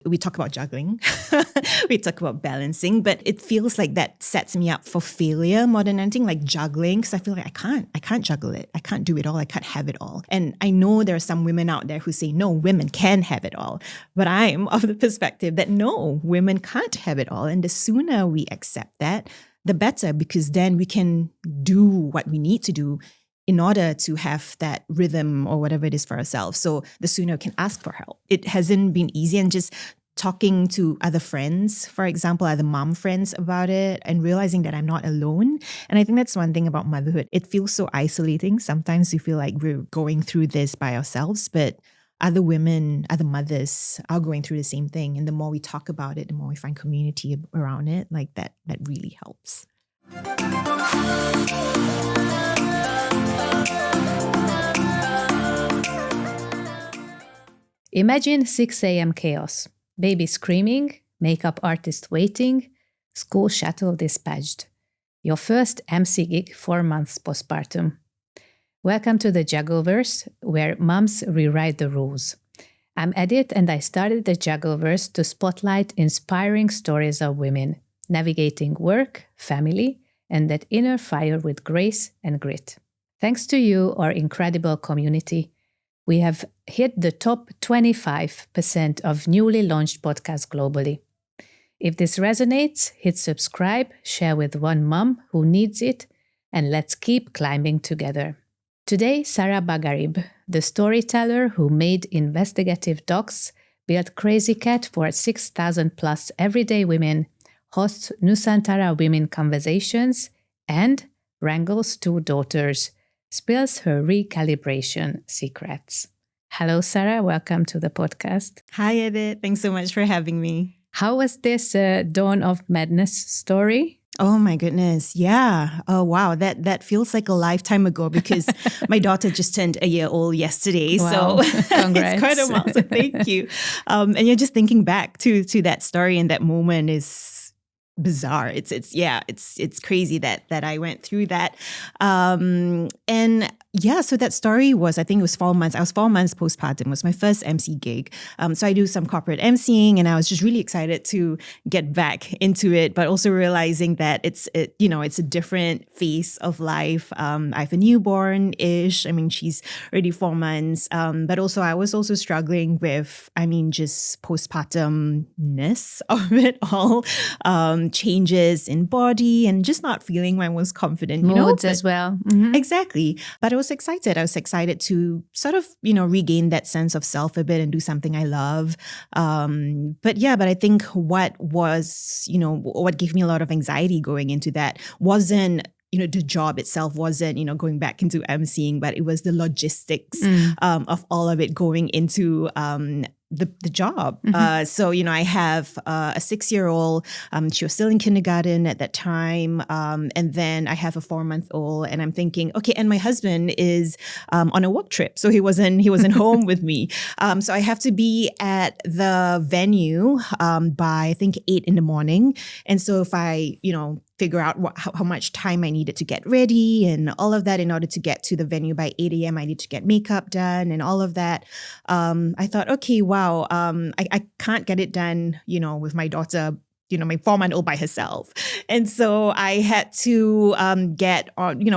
We talk about juggling, we talk about balancing, but it feels like that sets me up for failure more than anything, like juggling, because I feel like I can't juggle it. I can't do it all. I can't have it all. And I know there are some women out there who say, no, women can have it all. But I'm of the perspective that no, women can't have it all. And the sooner we accept that, the better, because then we can do what we need to do in order to have that rhythm or whatever it is for ourselves. So the sooner we can ask for help. It hasn't been easy, and just talking to other friends, for example, other mom friends about it, and realizing that I'm not alone. And I think that's one thing about motherhood. It feels so isolating. Sometimes we feel like we're going through this by ourselves, but other women, other mothers are going through the same thing. And the more we talk about it, the more we find community around it, like that really helps. Imagine 6 a.m. chaos. Baby screaming, makeup artist waiting, school shuttle dispatched. Your first MC gig 4 months postpartum. Welcome to the Juggleverse, where moms rewrite the rules. I'm Edith, and I started the Juggleverse to spotlight inspiring stories of women, navigating work, family, and that inner fire with grace and grit. Thanks to you, our incredible community, we have hit the top 25% of newly launched podcasts globally. If this resonates, hit subscribe, share with one mom who needs it, and let's keep climbing together. Today, Sarah Bagarib, the storyteller who made investigative docs, built Crazycat for 6,000 plus everyday women, hosts Nusantara Women Conversations, and wrangles 2 daughters, spills her recalibration secrets. Hello, Sarah. Welcome to the podcast. Hi, Edith. Thanks so much for having me. How was this Dawn of Madness story? Oh my goodness. Yeah. Oh wow. That feels like a lifetime ago, because my daughter just turned a year old yesterday. Wow. So Congrats. it's quite a while. So thank you. And you're just thinking back to that story, and that moment is bizarre. It's crazy that I went through that. And yeah, so that story was, I think it was 4 months. I was 4 months postpartum. It was my first MC gig. So I do some corporate MCing, and I was just really excited to get back into it, but also realizing that it's a different phase of life. I have a newborn-ish. I mean, she's already 4 months. But also I was also struggling with, just postpartumness of it all. Changes in body and just not feeling my most confident. Moods as well. Mm-hmm. Exactly. But I was excited. I was excited to sort of, regain that sense of self a bit and do something I love. But I think what gave me a lot of anxiety going into that wasn't, the job itself wasn't, going back into emceeing, but it was the logistics of all of it going into the job. Mm-hmm. So I have a 6-year-old. She was still in kindergarten at that time. And then I have a 4-month-old, and I'm thinking, okay, and my husband is on a work trip. So he wasn't home with me. So I have to be at the venue by, I think, 8 a.m. And so if I, figure out how much time I needed to get ready and all of that in order to get to the venue by 8 a.m. I need to get makeup done and all of that. I thought, okay, wow, I can't get it done, with my daughter, my 4-month-old by herself. And so I had to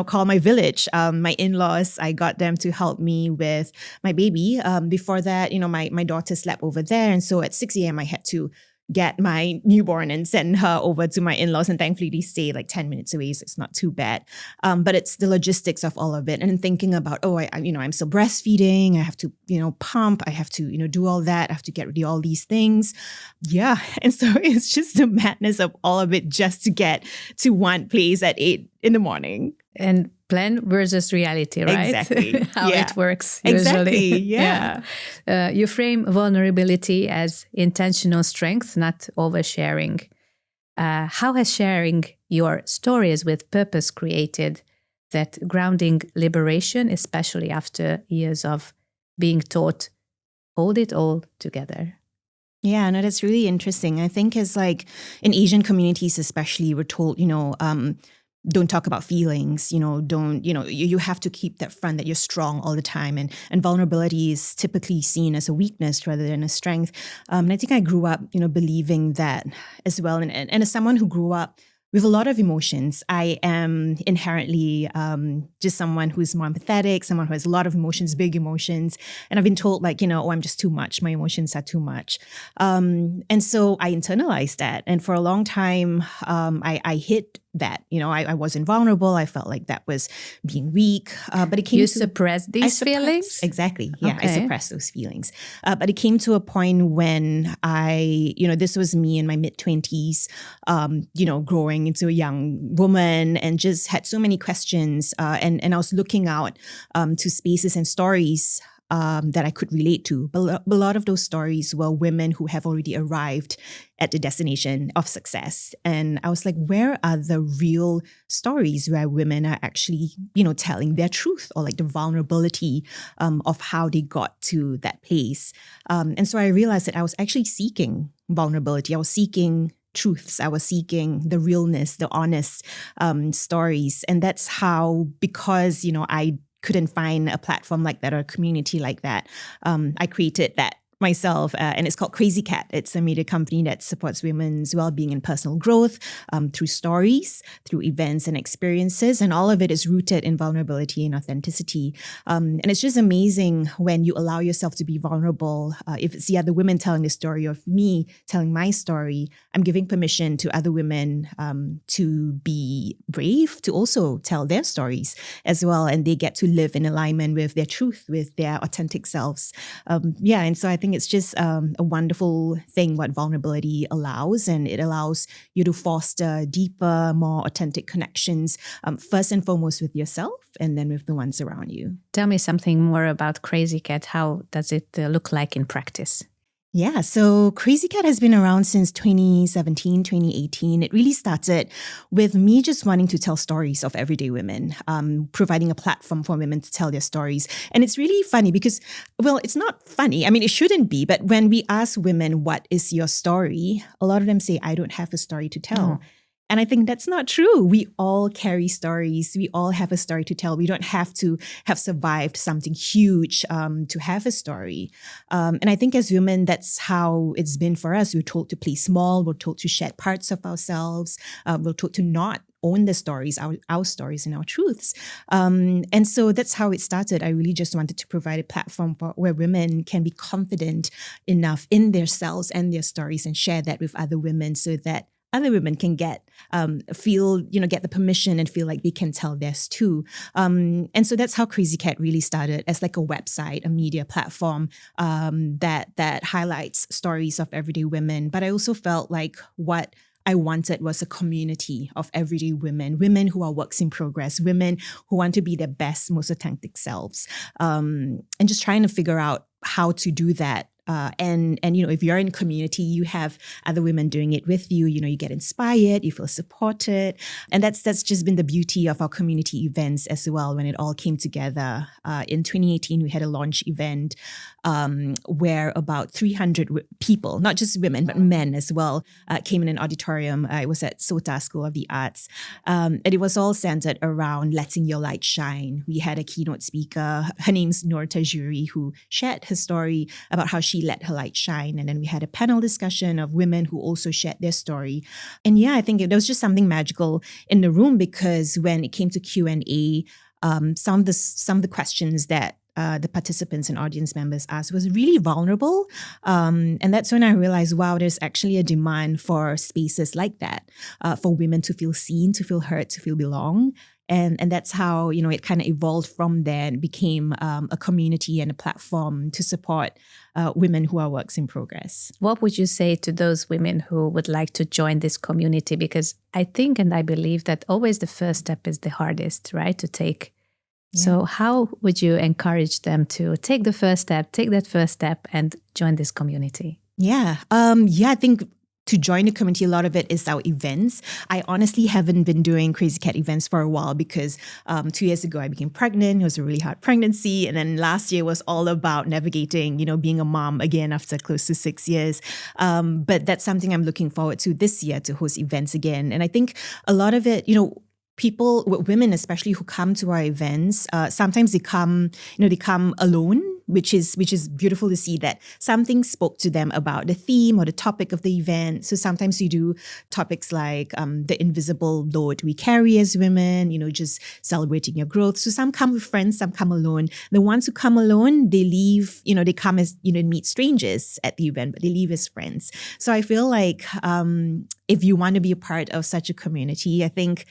call my village, my in-laws. I got them to help me with my baby. Before that, my daughter slept over there. And so at 6 a.m. I had to get my newborn and send her over to my in-laws. And thankfully they stay like 10 minutes away, so it's not too bad. But it's the logistics of all of it. And thinking about, I'm still breastfeeding. I have to, pump. I have to, do all that. I have to get ready all these things. Yeah. And so it's just the madness of all of it just to get to one place at 8 a.m. And plan versus reality, right? Exactly. How it works usually. Exactly. Yeah. You frame vulnerability as intentional strength, not oversharing. How has sharing your stories with purpose created that grounding liberation, especially after years of being taught, hold it all together? Yeah, no, that's really interesting. I think it's like in Asian communities especially, we're told, don't talk about feelings, you have to keep that front that you're strong all the time. And vulnerability is typically seen as a weakness rather than a strength. And I think I grew up, believing that as well. And as someone who grew up with a lot of emotions, I am inherently just someone who's more empathetic, someone who has a lot of emotions, big emotions. And I've been told I'm just too much. My emotions are too much. And so I internalized that. And for a long time, I hid that. I wasn't vulnerable. I felt like that was being weak. But it came You suppressed these feelings? Exactly. Yeah, Okay. I suppressed those feelings. But it came to a point when this was me in my mid-20s, growing into a young woman and just had so many questions. And I was looking out to spaces and stories that I could relate to. But a lot of those stories were women who have already arrived at the destination of success. And I was like, where are the real stories where women are actually, telling their truth or like the vulnerability of how they got to that place? And so I realized that I was actually seeking vulnerability. I was seeking truths. I was seeking the realness, the honest stories. And that's how, because, I couldn't find a platform like that or a community like that, I created that myself, and it's called Crazycat. It's a media company that supports women's well-being and personal growth through stories, through events and experiences, and all of it is rooted in vulnerability and authenticity. And it's just amazing when you allow yourself to be vulnerable. If it's the other women telling the story of me telling my story, I'm giving permission to other women to be brave, to also tell their stories as well, and they get to live in alignment with their truth, with their authentic selves. And so I think it's just a wonderful thing what vulnerability allows, and it allows you to foster deeper, more authentic connections, first and foremost with yourself and then with the ones around you. Tell me something more about Crazycat. How does it look like in practice? Yeah, so Crazycat has been around since 2017, 2018. It really started with me just wanting to tell stories of everyday women, providing a platform for women to tell their stories. And it's really funny because, well, it's not funny. I mean, it shouldn't be. But when we ask women, what is your story? A lot of them say, I don't have a story to tell. Oh. And I think that's not true. We all carry stories. We all have a story to tell. We don't have to have survived something huge to have a story. And I think as women, that's how it's been for us. We're told to play small. We're told to shed parts of ourselves. We're told to not own the stories, our stories and our truths. And so that's how it started. I really just wanted to provide a platform where women can be confident enough in their selves and their stories and share that with other women so that other women can get the permission and feel like they can tell theirs too. And so that's how Crazycat really started, as like a website, a media platform that highlights stories of everyday women. But I also felt like what I wanted was a community of everyday women who are works in progress, women who want to be their best, most authentic selves, and just trying to figure out how to do that. And if you're in a community, you have other women doing it with you, you get inspired, you feel supported. And that's just been the beauty of our community events as well, when it all came together. In 2018, we had a launch event where about 300 people, not just women, but men as well, came in an auditorium. It was at SOTA School of the Arts. And it was all centered around letting your light shine. We had a keynote speaker. Her name's Noor Tajuri, who shared her story about how she let her light shine. And then we had a panel discussion of women who also shared their story. And yeah, I think there was just something magical in the room, because when it came to Q&A, some of the questions that the participants and audience members asked was really vulnerable. And that's when I realized, wow, there's actually a demand for spaces like that, for women to feel seen, to feel heard, to feel belong. And that's how, it kind of evolved from there and became a community and a platform to support women who are works in progress. What would you say to those women who would like to join this community? Because I think and I believe that always the first step is the hardest, right, to take. Yeah. So how would you encourage them to take that first step and join this community? Yeah. I think to join the community, a lot of it is our events. I honestly haven't been doing Crazycat events for a while because 2 years ago I became pregnant. It was a really hard pregnancy. And then last year was all about navigating, being a mom again after close to 6 years. But that's something I'm looking forward to this year, to host events again. And I think a lot of it, women especially, who come to our events, sometimes they come alone, which is beautiful to see that something spoke to them about the theme or the topic of the event. So sometimes we do topics like the invisible load we carry as women, just celebrating your growth. So some come with friends, some come alone. The ones who come alone, they leave, they come as, meet strangers at the event, but they leave as friends. So I feel like if you want to be a part of such a community, I think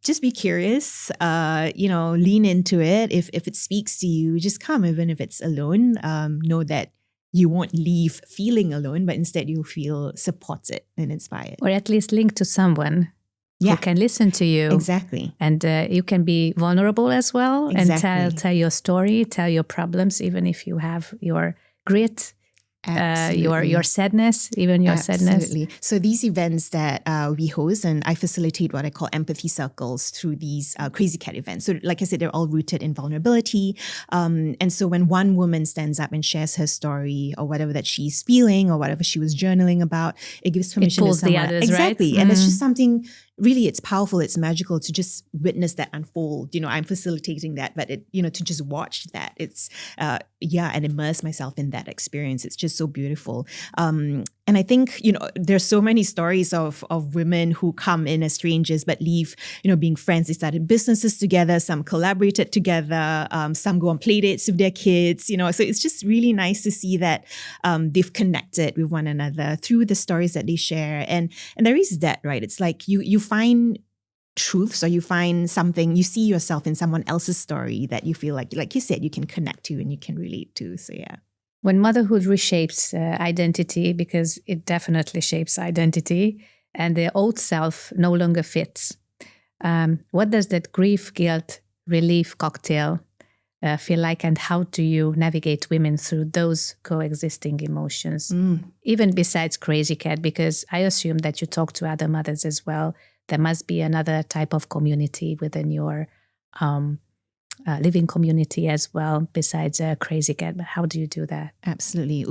just be curious, lean into it. If it speaks to you, just come, even if it's alone. Know that you won't leave feeling alone, but instead you'll feel supported and inspired. Or at least link to someone who can listen to you. Exactly. And you can be vulnerable as well. Exactly. And tell your story, tell your problems, even if you have your grit, your sadness, even your sadness. Absolutely. So these events that we host, and I facilitate what I call empathy circles through these Crazycat events. So like I said, they're all rooted in vulnerability. And so when one woman stands up and shares her story or whatever that she's feeling or whatever she was journaling about, it gives permission to someone. The others, exactly. Right? And it's just something, really, it's powerful, it's magical to just witness that unfold. I'm facilitating that, but to just watch that, it's, and immerse myself in that experience. It's just so beautiful. And I think, there's so many stories of women who come in as strangers, but leave, being friends. They started businesses together. Some collaborated together. Some go on play dates with their kids, so it's just really nice to see that they've connected with one another through the stories that they share. And there is that, right? It's like you find truths, or you find something, you see yourself in someone else's story that you feel like you said, you can connect to and you can relate to. So yeah. When motherhood reshapes identity, because it definitely shapes identity, and the old self no longer fits, what does that grief, guilt, relief cocktail feel like, and how do you navigate women through those coexisting emotions? Even besides Crazycat, because I assume that you talk to other mothers as well. There must be another type of community within your living community as well, besides Crazycat. But how do you do that? Absolutely.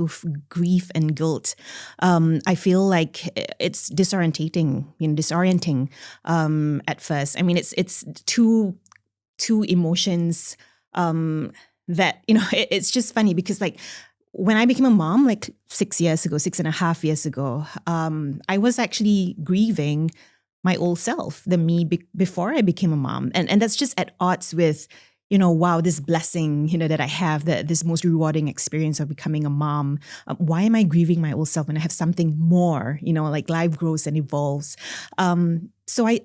Grief and guilt. I feel like it's disorientating at first. I mean, it's two emotions that, it's just funny because like when I became a mom, like 6.5 years ago, I was actually grieving my old self, the me before I became a mom. And that's just at odds with, wow, this blessing, that I have, this most rewarding experience of becoming a mom. Why am I grieving my old self when I have something more, like life grows and evolves. So I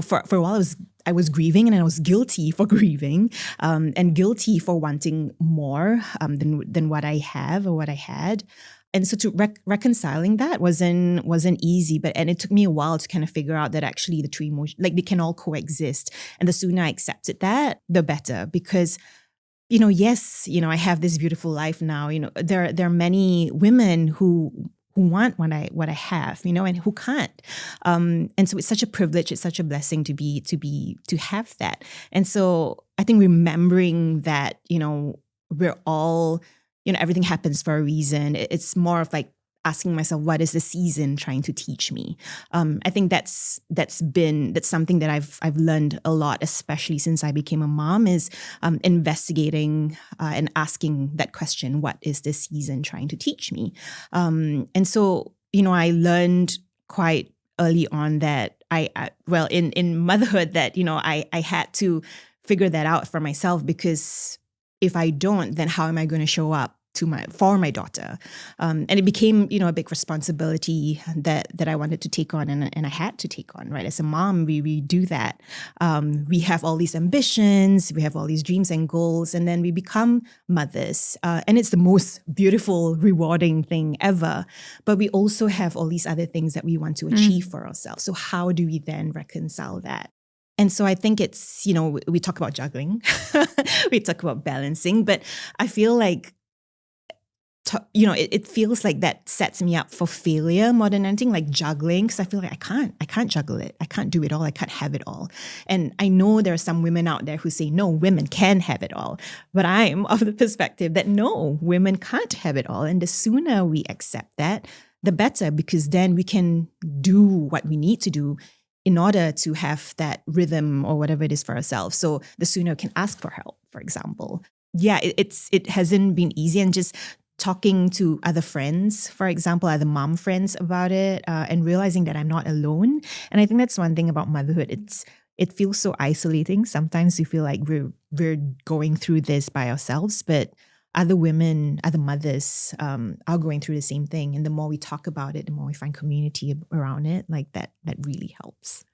for a while I was grieving, and I was guilty for grieving, and guilty for wanting more than what I have or what I had. And so to reconciling that wasn't easy, and it took me a while to kind of figure out that actually the two emotions, like they can all coexist. And the sooner I accepted that, the better, because yes, I have this beautiful life now. There are many women who want what I have, and who can't. And so it's such a privilege, it's such a blessing to have that. And so I think remembering that, we're all, everything happens for a reason. It's more of like asking myself, what is the season trying to teach me? I think that's something that I've learned a lot, especially since I became a mom, is investigating and asking that question, what is this season trying to teach me? And so, I learned quite early on that in motherhood that, I had to figure that out for myself, because if I don't, then how am I going to show up for my daughter? And it became, a big responsibility that I wanted to take on, and I had to take on, right? As a mom, we do that. We have all these ambitions, we have all these dreams and goals, and then we become mothers. And it's the most beautiful, rewarding thing ever. But we also have all these other things that we want to achieve for ourselves. So how do we then reconcile that? And so I think it's, we talk about juggling, we talk about balancing, but I feel like, it feels like that sets me up for failure more than anything, like juggling, because I feel like I can't juggle it. I can't do it all. I can't have it all. And I know there are some women out there who say, no, women can have it all. But I'm of the perspective that no, women can't have it all. And the sooner we accept that, the better, because then we can do what we need to do in order to have that rhythm or whatever it is for ourselves. So the sooner we can ask for help, for example. Yeah, it hasn't been easy, and just talking to other friends, for example, other mom friends about it, and realizing that I'm not alone. And I think that's one thing about motherhood. It feels so isolating. Sometimes we feel like we're going through this by ourselves, but other women, other mothers are going through the same thing. And the more we talk about it, the more we find community around it. Like that really helps.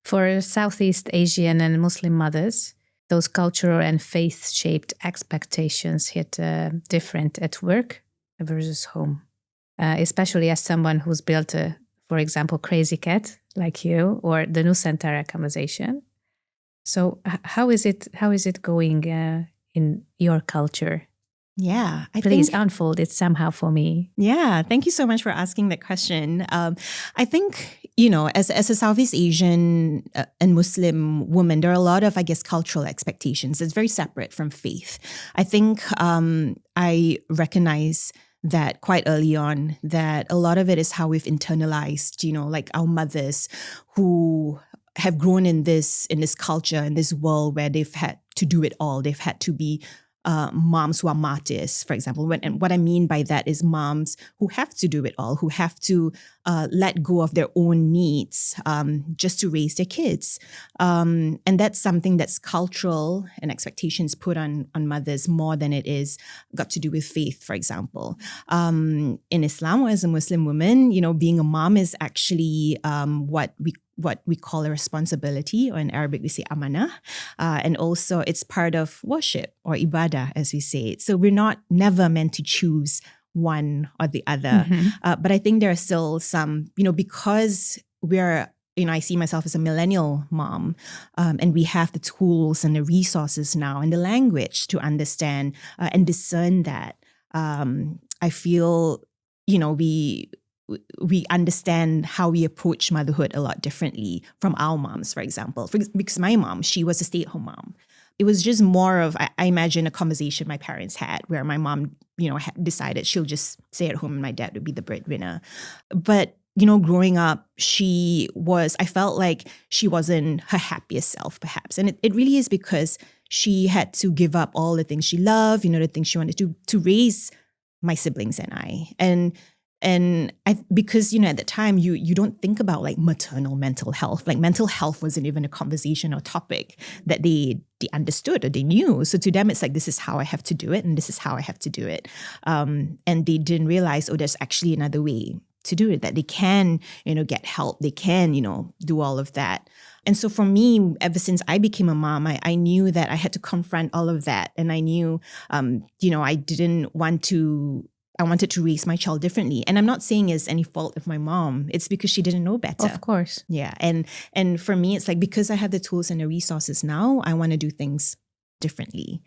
For Southeast Asian and Muslim mothers, those cultural and faith-shaped expectations hit different at work versus home, especially as someone who's built for example, Crazycat, like you, or the Nusantara conversation. So how is it going in your culture? Yeah, Please unfold it somehow for me. Yeah, thank you so much for asking that question. I think, as a Southeast Asian and Muslim woman, there are a lot of, I guess, cultural expectations. It's very separate from faith. I think I recognize that quite early on, that a lot of it is how we've internalized, like our mothers who have grown in this culture, in this world where they've had to do it all. They've had to be moms who are martyrs, for example. And what I mean by that is moms who have to do it all, who have to let go of their own needs just to raise their kids. And that's something that's cultural and expectations put on mothers more than it is got to do with faith, for example. In Islam, as a Muslim woman, being a mom is actually what we call a responsibility, or in Arabic we say amanah. And also it's part of worship, or ibadah as we say it. So we're never meant to choose one or the other. Mm-hmm. But I think there are still some, because we're, I see myself as a millennial mom, and we have the tools and the resources now and the language to understand and discern that. I feel, we understand how we approach motherhood a lot differently from our moms, for example. Because my mom, she was a stay-at-home mom. It was just more of, I imagine, a conversation my parents had where my mom, decided she'll just stay at home and my dad would be the breadwinner. But, growing up, I felt like she wasn't her happiest self, perhaps. And it really is because she had to give up all the things she loved, the things she wanted to raise my siblings and I. And because, at the time, you don't think about like maternal mental health. Like mental health wasn't even a conversation or topic that they understood or they knew. So to them, it's like, this is how I have to do it and this is how I have to do it. And they didn't realize, there's actually another way to do it, that they can, get help. They can, do all of that. And so for me, ever since I became a mom, I knew that I had to confront all of that. And I knew, I wanted to raise my child differently. And I'm not saying it's any fault of my mom. It's because she didn't know better. Of course. Yeah. And for me, it's like, because I have the tools and the resources now, I want to do things differently.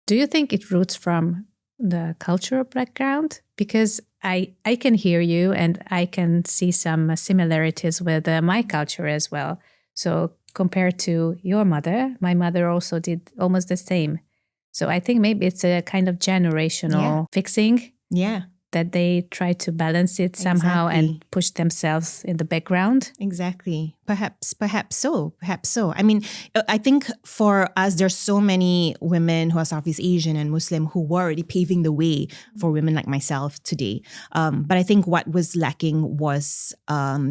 Do you think it roots from the cultural background? Because I can hear you and I can see some similarities with my culture as well. So compared to your mother, my mother also did almost the same. So I think maybe it's a kind of generational fixing. Yeah. That they try to balance it somehow and push themselves in the background. Exactly. Perhaps so. I mean, I think for us, there's so many women who are Southeast Asian and Muslim who were already paving the way for women like myself today. But I think what was lacking was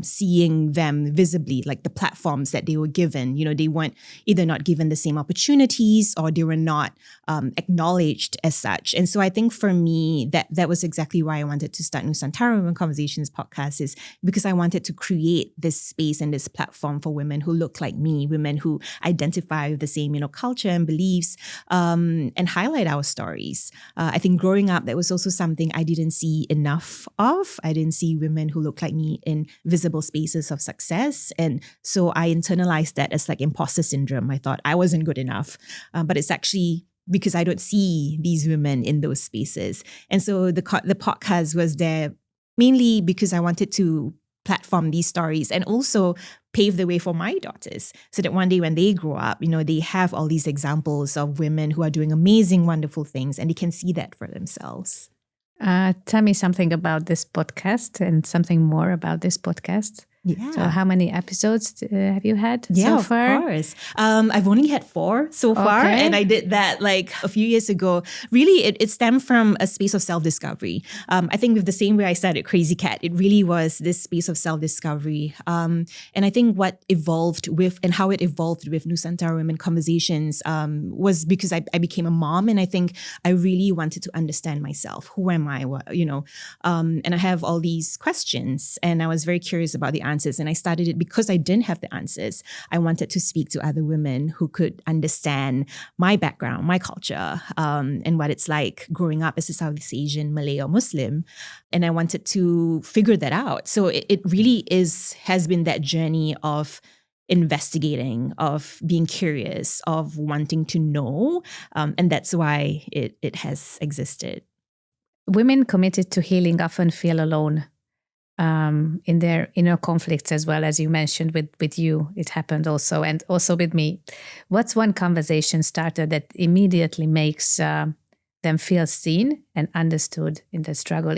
seeing them visibly, like the platforms that they were given. They weren't either not given the same opportunities or they were not acknowledged as such. And so I think for me, that was exactly why I wanted to start Nusantara Women Conversations podcast, is because I wanted to create this space and this platform for women who look like me, women who identify with the same, culture and beliefs, and highlight our stories. I think growing up, that was also something I didn't see enough of. I didn't see women who look like me in visible spaces of success. And so I internalized that as like imposter syndrome. I thought I wasn't good enough, but it's actually because I don't see these women in those spaces. And so the podcast was there mainly because I wanted to platform these stories and also pave the way for my daughters so that one day when they grow up, they have all these examples of women who are doing amazing, wonderful things and they can see that for themselves. Tell me something about this podcast and something more about this podcast. Yeah. So how many episodes have you had Yeah, so far? of course. I've only had 4 so far, and I did that like a few years ago. Really, it stemmed from a space of self-discovery. I think with the same way I started Crazycat, it really was this space of self-discovery. And I think what evolved with and how it evolved with Nusantara Women Conversations was because I became a mom, and I think I really wanted to understand myself. Who am I? And I have all these questions, and I was very curious about the answers. And I started it because I didn't have the answers. I wanted to speak to other women who could understand my background, my culture, and what it's like growing up as a Southeast Asian, Malay, or Muslim. And I wanted to figure that out. So it really has been that journey of investigating, of being curious, of wanting to know. And that's why it has existed. Women committed to healing often feel alone in their inner conflicts, as well, as you mentioned with you. It happened also, and also with me. What's one conversation starter that immediately makes them feel seen and understood in the struggle?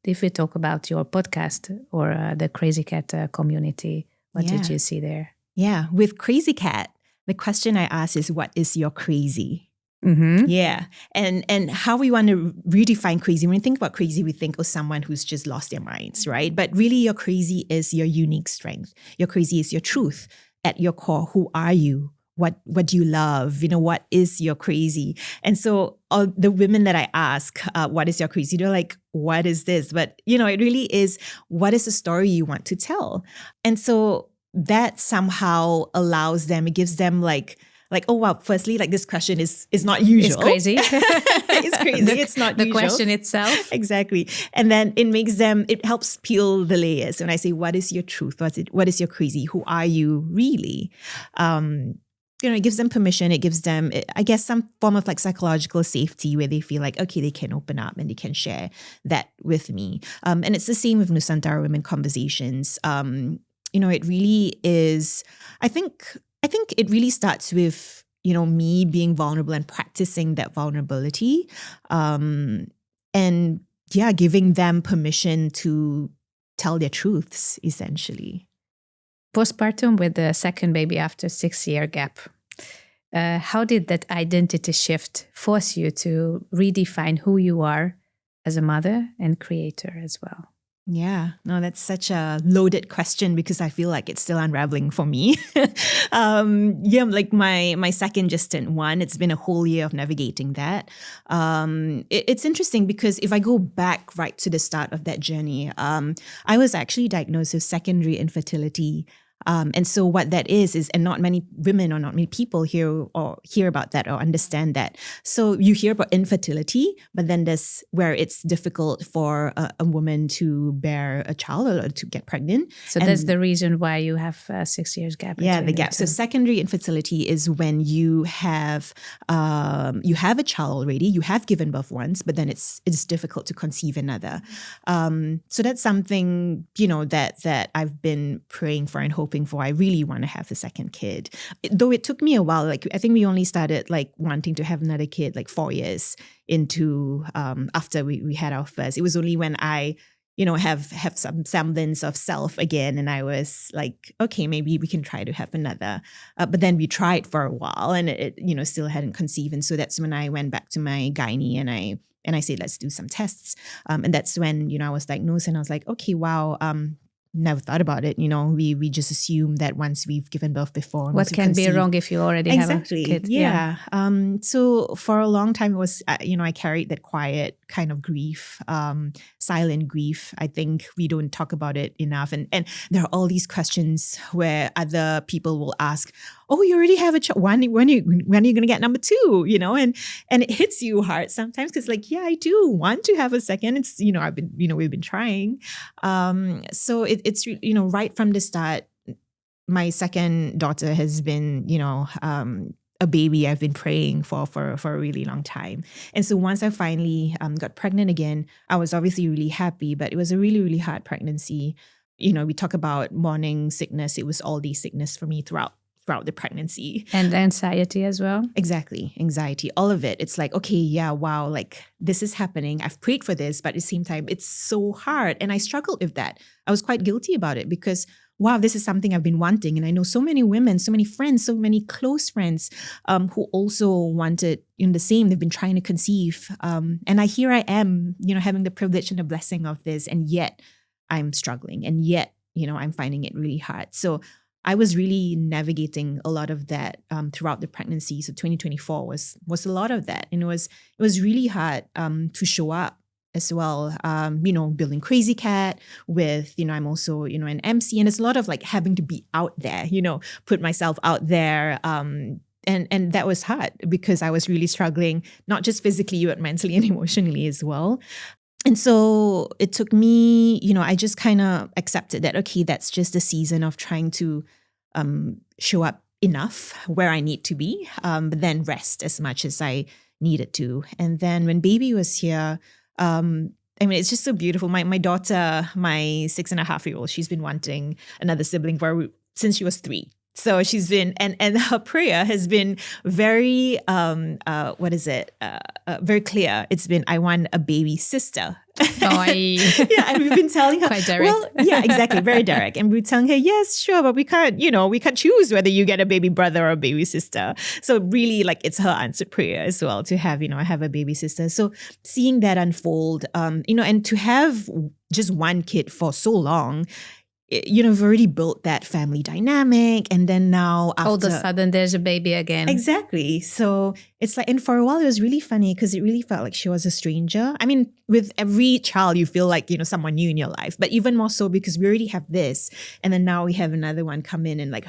If we talk about your podcast or the Crazycat community, what did you see there? Yeah, with Crazycat, the question I ask is, what is your crazy? Mm-hmm. Yeah. And how we want to redefine crazy. When we think about crazy, we think of someone who's just lost their minds, right? But really, your crazy is your unique strength. Your crazy is your truth. At your core, who are you? What do you love? What is your crazy? And so all the women that I ask, what is your crazy? They're like, what is this? But, it really is, what is the story you want to tell? And so that somehow allows them, it gives them like, oh wow, firstly, like this question is not usual. It's crazy. It's crazy. It's not the usual. question itself. Exactly. And then it helps peel the layers. When I say, what is your truth? What is your crazy? Who are you really? It gives them permission. It gives them, I guess, some form of like psychological safety where they feel like, okay, they can open up and they can share that with me. And it's the same with Nusantara Women Conversations. It really is, I think it really starts with, me being vulnerable and practicing that vulnerability. Giving them permission to tell their truths, essentially. Postpartum with the second baby after 6-year gap. How did that identity shift force you to redefine who you are as a mother and creator as well? Yeah, no, that's such a loaded question because I feel like it's still unraveling for me. Like my second just turned 1. It's been a whole year of navigating that. It's interesting because if I go back right to the start of that journey, I was actually diagnosed with secondary infertility. And so what that is, and not many women or not many people hear about that or understand that. So you hear about infertility, but then there's where it's difficult for a woman to bear a child or to get pregnant. So that's the reason why you have 6 years gap. Yeah, the gap. So secondary infertility is when you have a child already, you have given birth once, but then it's difficult to conceive another. So that's something, that I've been praying for and hoping for. I really want to have a second kid. Though it took me a while. Like I think we only started like wanting to have another kid like 4 years into after we had our first. It was only when I have some semblance of self again, and I was like, okay, maybe we can try to have another. But then we tried for a while, and it still hadn't conceived. And so that's when I went back to my gynae and I said, let's do some tests. And that's when I was diagnosed, and I was like, okay, wow. Never thought about it. We just assume that once we've given birth before. What can be wrong if you already have a kid? Yeah. So for a long time, it was, I carried that quiet kind of grief, silent grief. I think we don't talk about it enough. And there are all these questions where other people will ask, oh, you already have a child. When are you going to get number 2? And it hits you hard sometimes because like, yeah, I do want to have a second. It's, we've been trying. So it's right from the start, my second daughter has been, a baby I've been praying for a really long time. And so once I finally got pregnant again, I was obviously really happy, but it was a really, really hard pregnancy. We talk about morning sickness. It was all day sickness for me throughout the pregnancy. And anxiety as well? Exactly. Anxiety, all of it. It's like, okay, yeah, wow, like this is happening. I've prayed for this, but at the same time, it's so hard. And I struggled with that. I was quite guilty about it because wow, this is something I've been wanting. And I know so many women, so many friends, so many close friends who also wanted the same. They've been trying to conceive. And here I am, having the privilege and the blessing of this. And yet I'm struggling. And yet, I'm finding it really hard. So I was really navigating a lot of that throughout the pregnancy. So 2024 was a lot of that. And it was really hard to show up as well, building Crazycat with, I'm also, an MC, and it's a lot of like having to be out there, put myself out there. And that was hard because I was really struggling, not just physically, but mentally and emotionally as well. And so it took me, I just kind of accepted that, okay, that's just a season of trying to show up enough where I need to be, but then rest as much as I needed to. And then when baby was here, it's just so beautiful. My daughter, my 6.5-year-old, she's been wanting another sibling since she was 3. So she's been, and her prayer has been very, very clear. It's been, I want a baby sister. Oh, yeah, and we've been telling her. Quite direct. Well, yeah, exactly, very direct. And we're telling her, yes, sure, but we can't choose whether you get a baby brother or a baby sister. So really, like, it's her answered prayer as well to have, have a baby sister. So seeing that unfold, and to have just one kid for so long, we've already built that family dynamic. And then now after... all of a sudden, there's a baby again. Exactly. So it's like, and for a while, it was really funny because it really felt like she was a stranger. I mean, with every child, you feel like, someone new in your life, but even more so because we already have this. And then now we have another one come in, and like,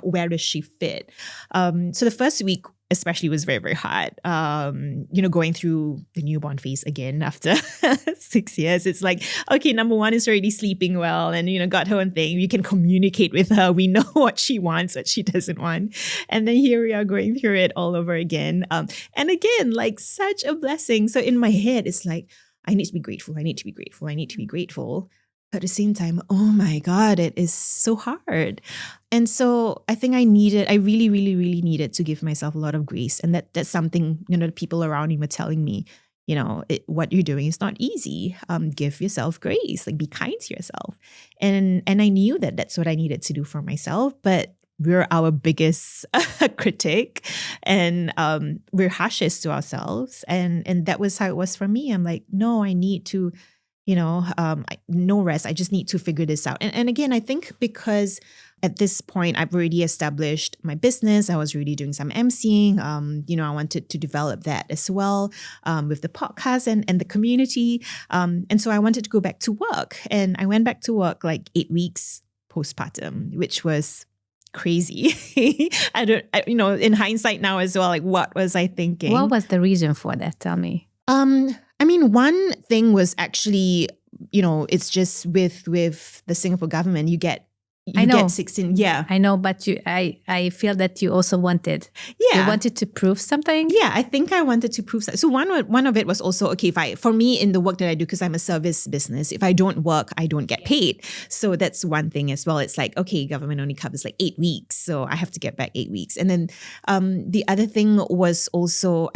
where does she fit? So the first week, especially, was very, very hard. Going through the newborn phase again after 6 years. It's like, okay, number one is already sleeping well and, got her own thing. We can communicate with her. We know what she wants, what she doesn't want. And then here we are going through it all over again. And again, like, such a blessing. So in my head, it's like, I need to be grateful. I need to be grateful. I need to be grateful. But at the same time, oh my God, it is so hard. And so I think I really, really, really needed to give myself a lot of grace. And that's something, the people around me were telling me, what you're doing is not easy. Give yourself grace, like, be kind to yourself. And I knew that that's what I needed to do for myself, but we're our biggest critic, and we're harshest to ourselves. And that was how it was for me. I'm like, no, I need to, no rest. I just need to figure this out. And again, I think because at this point, I've already established my business. I was really doing some emceeing. I wanted to develop that as well with the podcast and the community. And so I wanted to go back to work. And I went back to work like 8 weeks postpartum, which was crazy. In hindsight now as well, like, what was I thinking? What was the reason for that? Tell me. One thing was actually, it's just with the Singapore government, you get 16. Yeah, I know, but I feel that you also wanted. Yeah, you wanted to prove something. Yeah, I think I wanted to prove something. So one of it was also, okay, for me in the work that I do, because I'm a service business, if I don't work, I don't get paid. So that's one thing as well. It's like, okay, government only covers like 8 weeks, so I have to get back 8 weeks. And then the other thing was also,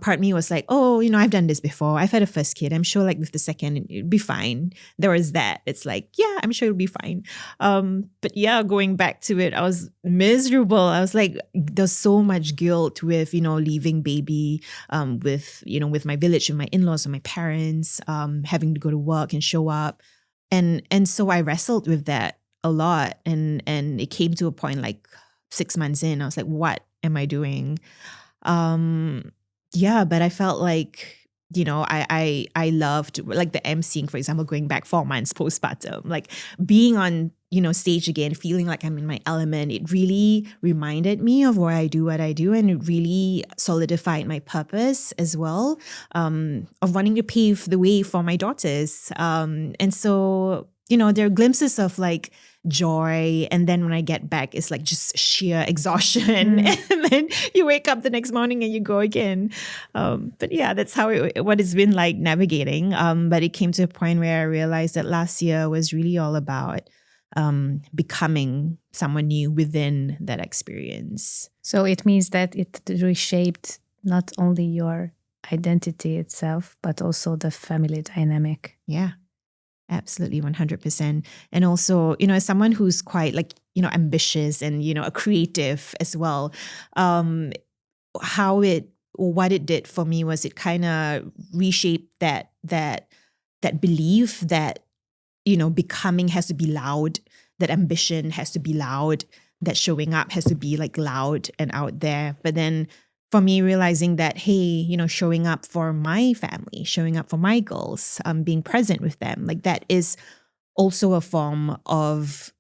part of me was like, oh, I've done this before. I've had a first kid. I'm sure like with the second, it'd be fine. There was that. It's like, yeah, I'm sure it'll be fine. But yeah, going back to it, I was miserable. I was like, there's so much guilt with, leaving baby, with my village, with my in-laws and my parents, having to go to work and show up. And so I wrestled with that a lot. And it came to a point like 6 months in, I was like, what am I doing? Yeah, but I felt like, I loved like the emceeing, for example, going back 4 months postpartum, like being on, stage again, feeling like I'm in my element. It really reminded me of why I do what I do. And it really solidified my purpose as well, of wanting to pave the way for my daughters. And so, there are glimpses of like joy. And then when I get back, it's like just sheer exhaustion. And then you wake up the next morning and you go again. But yeah, that's what it's been like navigating. But it came to a point where I realized that last year was really all about becoming someone new within that experience. So it means that it reshaped not only your identity itself, but also the family dynamic. Yeah. Absolutely, 100%. And also, as someone who's quite like, ambitious and, a creative as well, what it did for me was it kind of reshaped that belief that, becoming has to be loud, that ambition has to be loud, that showing up has to be like loud and out there. But then for me, realizing that, hey, showing up for my family, showing up for my girls, being present with them, like that is also a form of,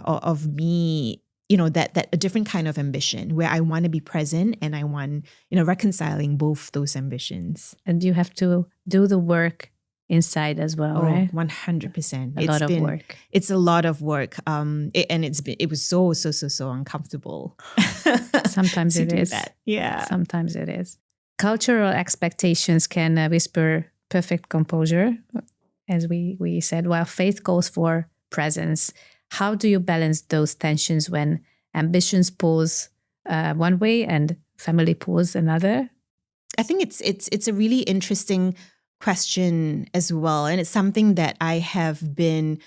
of me, that a different kind of ambition where I want to be present and I want, reconciling both those ambitions. And you have to do the work inside as well, right? 100%. A lot of work. It's a lot of work. It was so uncomfortable. Sometimes it is. Yeah. Sometimes it is. Cultural expectations can whisper perfect composure, as we said, while faith calls for presence. How do you balance those tensions when ambitions pulls one way and family pulls another? I think it's a really interesting question as well. And it's something that I have been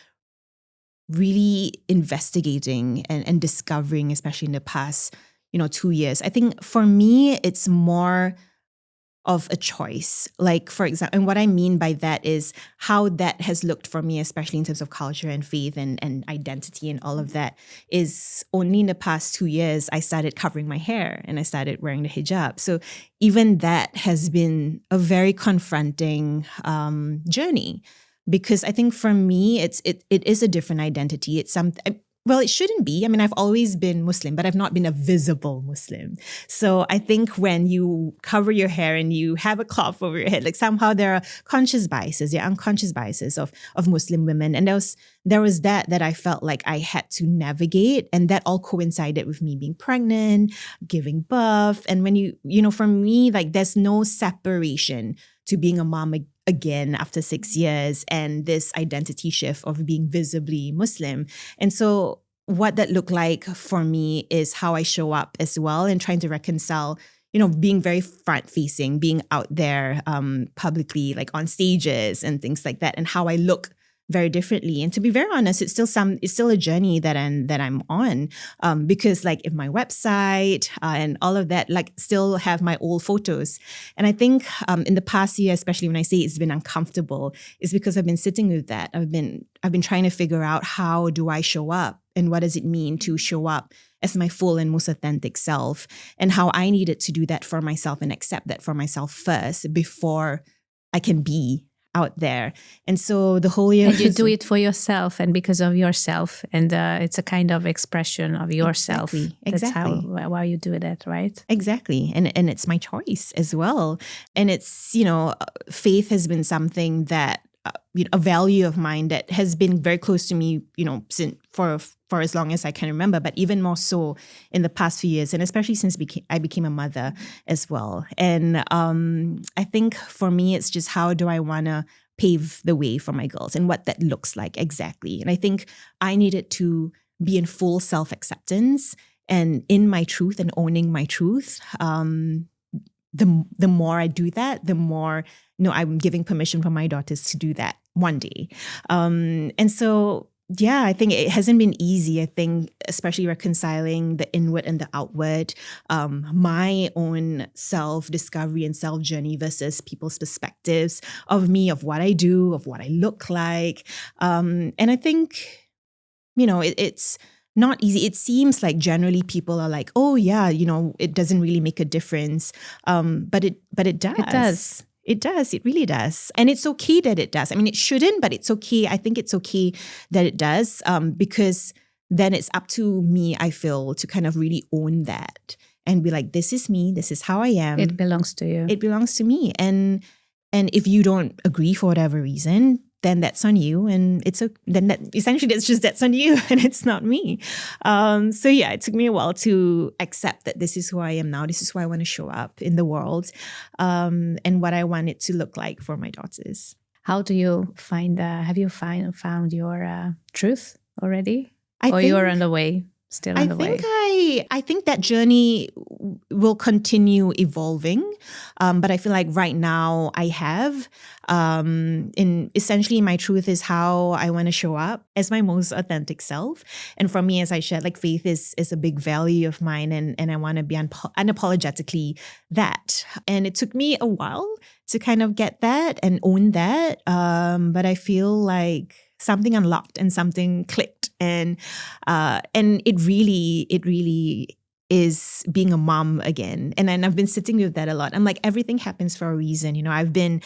really investigating and discovering, especially in the past, 2 years. I think for me, it's more of a choice. Like, for example, and what I mean by that is how that has looked for me, especially in terms of culture and faith and identity and all of that, is only in the past 2 years, I started covering my hair and I started wearing the hijab. So even that has been a very confronting journey, because I think for me, it is a different identity. It's something. Well, it shouldn't be. I mean, I've always been Muslim, but I've not been a visible Muslim. So I think when you cover your hair and you have a cloth over your head, like somehow there are conscious biases, there are unconscious biases of Muslim women. And there was that I felt like I had to navigate. And that all coincided with me being pregnant, giving birth. And when for me, like there's no separation to being a mom again after 6 years and this identity shift of being visibly Muslim. And so what that looked like for me is how I show up as well and trying to reconcile, being very front facing, being out there publicly, like on stages and things like that, and how I look very differently. And to be very honest, it's still a journey that I'm on, because like if my website and all of that, like still have my old photos. And I think in the past year, especially when I say it's been uncomfortable, is because I've been sitting with that. I've been trying to figure out, how do I show up and what does it mean to show up as my full and most authentic self, and how I needed to do that for myself and accept that for myself first before I can be out there. And so the whole year, and you do it for yourself and because of yourself, and it's a kind of expression of yourself. Exactly. That's why you do that, right? Exactly. And it's my choice as well. And it's, faith has been something that a value of mine that has been very close to me, since for as long as I can remember, but even more so in the past few years, and especially since I became a mother as well. And I think for me, it's just, how do I want to pave the way for my girls and what that looks like exactly. And I think I needed to be in full self-acceptance and in my truth and owning my truth. The more I do that, the more I'm giving permission for my daughters to do that one day. And so, yeah, I think it hasn't been easy. I think especially reconciling the inward and the outward, my own self-discovery and self-journey versus people's perspectives of me, of what I do, of what I look like. And I think, it's not easy. It seems like generally people are like, oh yeah, it doesn't really make a difference. But it does. It does. It does. It really does. And it's okay that it does. I mean, it shouldn't, but it's okay. I think it's okay that it does, because then it's up to me, I feel, to kind of really own that and be like, this is me. This is how I am. It belongs to you. It belongs to me. And if you don't agree for whatever reason, then that's on you, and that's on you, and it's not me. So yeah, it took me a while to accept that this is who I am now. This is who I want to show up in the world, and what I want it to look like for my daughters. How do you find? Have you found your truth already, or you're on the way? still on the way? I think that journey will continue evolving, but I feel like right now I have. In essentially, my truth is how I want to show up as my most authentic self. And for me, as I shared, like faith is a big value of mine, and I want to be unapologetically that. And it took me a while to kind of get that and own that, but I feel like something unlocked and something clicked, and it really is being a mom again. And I've been sitting with that a lot. I'm like, everything happens for a reason. You know, I've been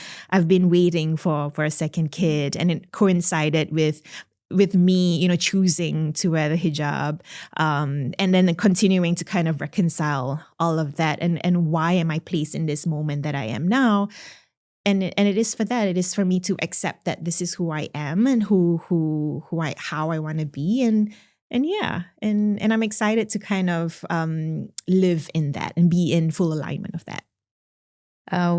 waiting for a second kid, and it coincided with me, you know, choosing to wear the hijab, and then continuing to kind of reconcile all of that, and why am I placed in this moment that I am now. And it is for that. It is for me to accept that this is who I am and how I want to be, and I'm excited to kind of live in that and be in full alignment of that.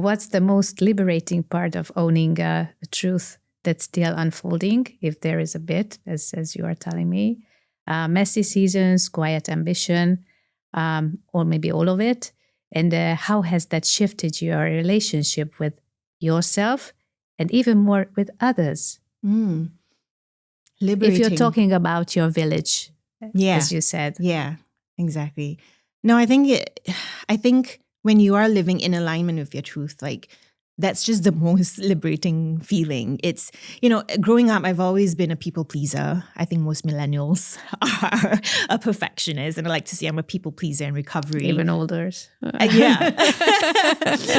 What's the most liberating part of owning a truth that's still unfolding, if there is a bit, as you are telling me? Messy seasons, quiet ambition, or maybe all of it. And how has that shifted your relationship with yourself and even more with others? Liberating. If you're talking about your village, as you said. Yeah, exactly. No, I think when you are living in alignment with your truth, like that's just the most liberating feeling. It's, you know, growing up, I've always been a people pleaser. I think most millennials are a perfectionist, and I like to say I'm a people pleaser in recovery. Even older. Yeah.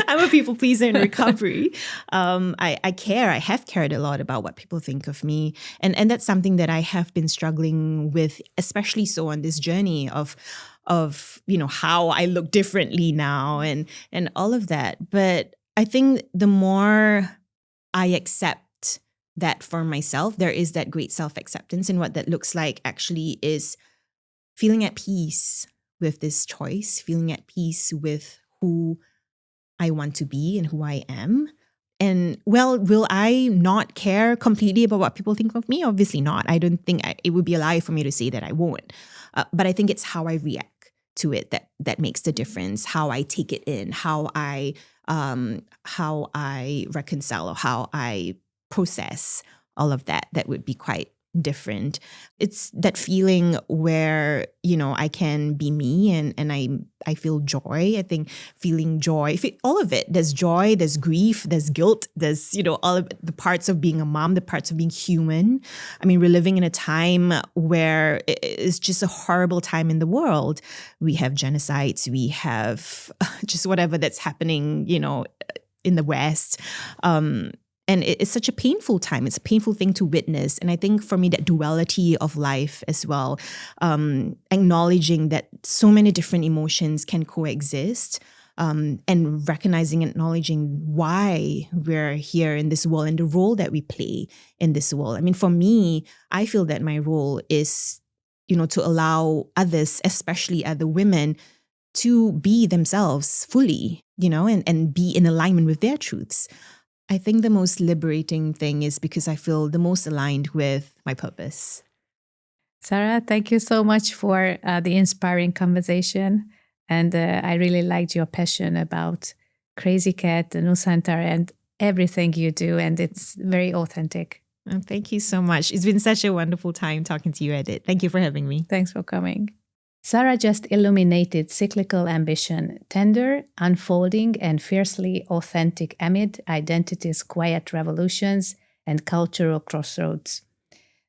I'm a people pleaser in recovery. I care. I have cared a lot about what people think of me. And that's something that I have been struggling with, especially so on this journey of you know, how I look differently now and all of that. But I think the more I accept that for myself, there is that great self-acceptance. And what that looks like actually is feeling at peace with this choice, feeling at peace with who I want to be and who I am. And well, will I not care completely about what people think of me? Obviously not. I don't think it would be a lie for me to say that I won't. But I think it's how I react to it that makes the difference. How I take it in, how I reconcile, or how I process all of that would be quite different. It's that feeling where, you know, I can be me and I feel joy. I think feeling joy, all of it. There's joy, there's grief, there's guilt, there's, you know, all of the parts of being a mom, the parts of being human. I mean, we're living in a time where it's just a horrible time in the world. We have genocides, we have just whatever that's happening, you know, in the West. And it's such a painful time. It's a painful thing to witness. And I think for me, that duality of life as well, acknowledging that so many different emotions can coexist, and recognizing and acknowledging why we're here in this world and the role that we play in this world. I mean, for me, I feel that my role is, you know, to allow others, especially other women, to be themselves fully, you know, and be in alignment with their truths. I think the most liberating thing is because I feel the most aligned with my purpose. Sarah, thank you so much for the inspiring conversation. And I really liked your passion about Crazycat, Nusantara, and everything you do. And it's very authentic. And thank you so much. It's been such a wonderful time talking to you, Edith. Thank you for having me. Thanks for coming. Sarah just illuminated cyclical ambition, tender, unfolding, and fiercely authentic amid identity's quiet revolutions and cultural crossroads.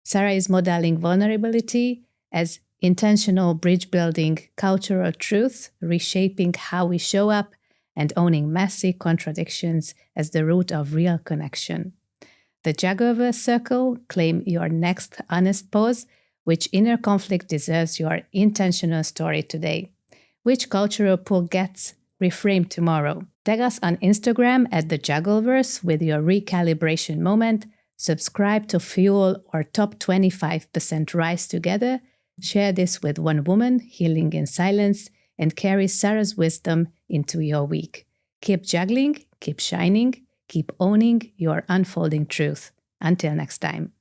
Sarah is modeling vulnerability as intentional bridge building cultural truth, reshaping how we show up, and owning messy contradictions as the root of real connection. The Juggleverse Circle, claim your next honest pause. Which inner conflict deserves your intentional story today? Which cultural pull gets reframed tomorrow? Tag us on Instagram at the Juggleverse with your recalibration moment. Subscribe to fuel our top 25% rise together. Share this with one woman healing in silence and carry Sarah's wisdom into your week. Keep juggling, keep shining, keep owning your unfolding truth. Until next time.